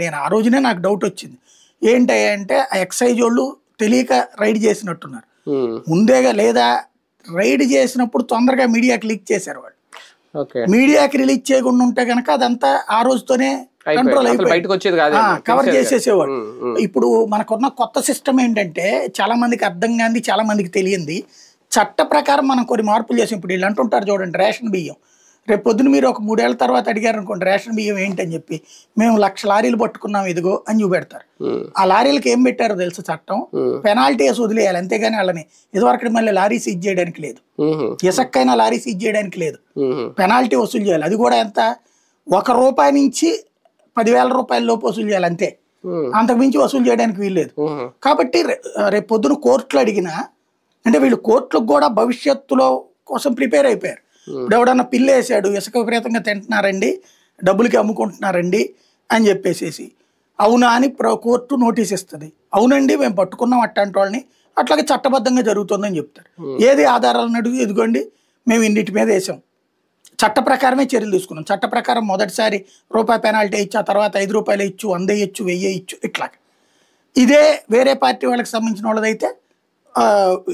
నేను ఆ రోజునే నాకు డౌట్ వచ్చింది. ఏంటంటే ఆ ఎక్సైజ్ వాళ్ళు తెలియక రైడ్ చేసినట్టున్నారు. ముందేగా లేదా రైడ్ చేసినప్పుడు తొందరగా మీడియాకి లీక్ చేశారు వాళ్ళు. మీడియాకి రిలీజ్ చేయకుండా ఉంటే కనుక అదంతా ఆ రోజుతోనే కంట్రోల్ అయిపోయి కవర్ చేసేసేవాడు. ఇప్పుడు మనకున్న కొత్త సిస్టమ్ ఏంటంటే చాలా మందికి అర్థం కాంది, చాలా మందికి తెలియంది. చట్ట ప్రకారం మనం కొన్ని మార్పులు చేసాం. ఇప్పుడు వీళ్ళు అంటుంటారు చూడండి, రేషన్ బియ్యం రేపు పొద్దున మీరు ఒక 3 ఏళ్ల తర్వాత అడిగారు అనుకోండి రేషన్ బియ్యం ఏంటని చెప్పి, మేము 1,00,000 లారీలు పట్టుకున్నాం ఇదిగో అని చూపెడతారు. ఆ లారీలకు ఏం పెట్టారో తెలుసు చట్టం, పెనాల్టీ వేసి వదిలేయాలి అంతేగాని వాళ్ళని ఇదివరకు మళ్ళీ లారీ సీజ్ చేయడానికి లేదు, ఇసక్కైనా లారీ సీజ్ చేయడానికి లేదు, పెనాల్టీ వసూలు చేయాలి. అది కూడా ఎంత, ₹1 నుంచి 10,000 రూపాయల లోపు వసూలు చేయాలి అంతే, అంతకుమించి వసూలు చేయడానికి వీల్లేదు. కాబట్టి రేపు పొద్దున కోర్టులు అడిగినా అంటే వీళ్ళు కోర్టులకు కూడా భవిష్యత్తులో కోసం ప్రిపేర్ అయిపోయారు. ఇప్పుడు ఎవడన్నా పిల్లు వేసాడు, ఇసుక విపరీతంగా తింటున్నారండి, డబ్బులకి అమ్ముకుంటున్నారండి అని చెప్పేసి అవునా అని కోర్టు నోటీస్ ఇస్తుంది. అవునండి మేము పట్టుకున్నాం అట్లాంటి వాళ్ళని, అట్లాగే చట్టబద్ధంగా జరుగుతుందని చెప్తారు. ఏది ఆధారాలను అడుగు, ఎదుగోండి మేము ఇన్నిటి మీద వేసాం, చట్ట ప్రకారమే చర్యలు తీసుకున్నాం, చట్ట ప్రకారం మొదటిసారి రూపాయి పెనాల్టీ ఇచ్చు, ఆ తర్వాత ₹5 ఇచ్చు, 100 ఇచ్చు, 1000 ఇచ్చు, ఇట్లా. ఇదే వేరే పార్టీ వాళ్ళకి సంబంధించిన వాళ్ళదైతే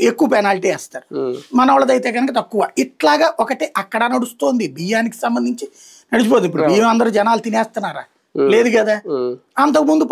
ఎక్కువ పెనాల్టీ వేస్తారు, మన వాళ్ళదైతే కనుక తక్కువ. ఇట్లాగా ఒకటి అక్కడ నడుస్తోంది. బియ్యానికి సంబంధించి నడిచిపోతుంది. ఇప్పుడు బియ్యం అందరూ జనాలు తినేస్తున్నారా? లేదు కదా. అంతకుముందు